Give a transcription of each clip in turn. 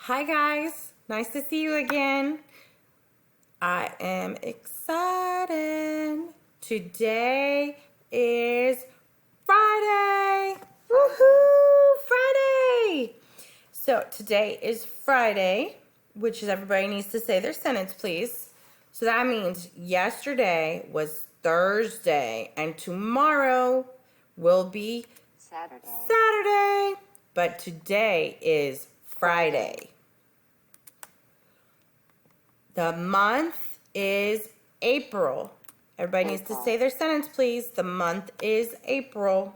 Hi guys, nice to see you again. I am excited. Today is Friday. Woohoo! Friday! So today is Friday, which is everybody needs to say their sentence, please. So that means yesterday was Thursday and tomorrow will be Saturday. But today is Friday. The month is April. Everybody needs to say their sentence, please. The month is April.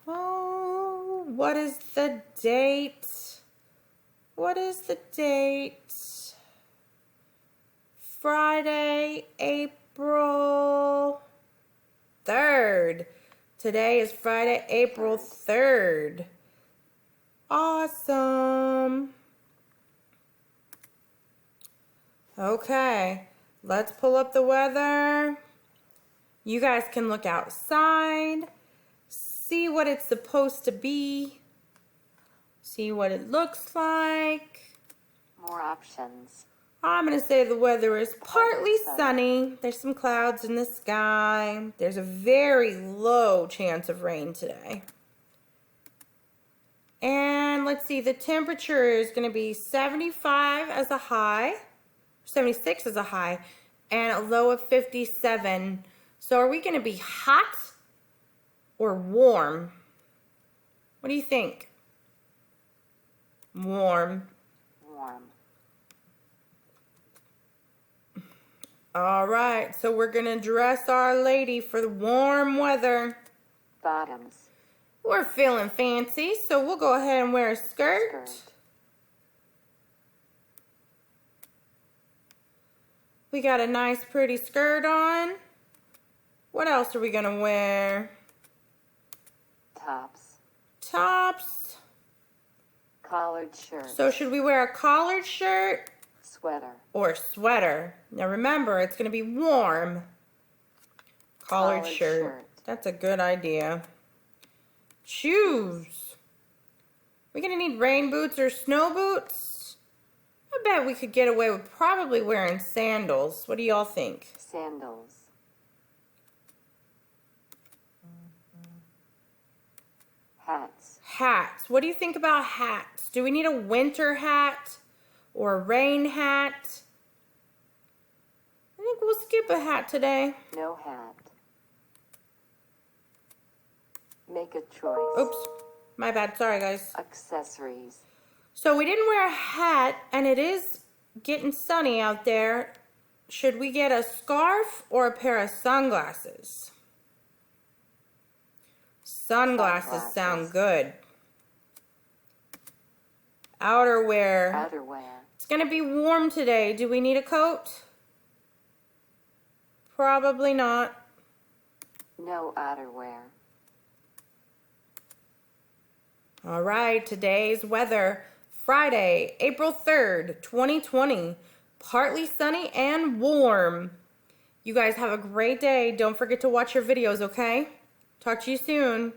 Oh, what is the date? What is the date? Friday, April 3rd. Today is Friday, April 3rd. Awesome. Okay, let's pull up the weather. You guys can look outside, see what it's supposed to be, see what it looks like. More options. I'm going to say the weather is partly sunny. There's some clouds in the sky. There's a very low chance of rain today. And let's see, the temperature is going to be 75 as a high. 76 is a high, and a low of 57. So are we going to be hot or warm? What do you think? Warm. Warm. All right, so we're going to dress our lady for the warm weather. Bottoms. We're feeling fancy, so we'll go ahead and wear a skirt. We got a nice pretty skirt on. What else are we going to wear? Tops. Tops. Collared shirt. So should we wear a collared shirt? Sweater. Or sweater. Now remember, it's going to be warm. Collared shirt. That's a good idea. Shoes. We're going to need rain boots or snow boots. I bet we could get away with probably wearing sandals. What do y'all think? Sandals. Hats. Hats. What do you think about hats? Do we need a winter hat or a rain hat? I think we'll skip a hat today. No hat. Make a choice. Oops. My bad. Sorry, guys. Accessories. So we didn't wear a hat, and it is getting sunny out there. Should we get a scarf or a pair of sunglasses? Sunglasses sound good. Outerwear. Outerwear. It's going to be warm today. Do we need a coat? Probably not. No outerwear. All right, today's weather. Friday, April 3rd, 2020. Partly sunny and warm. You guys have a great day. Don't forget to watch your videos, okay? Talk to you soon.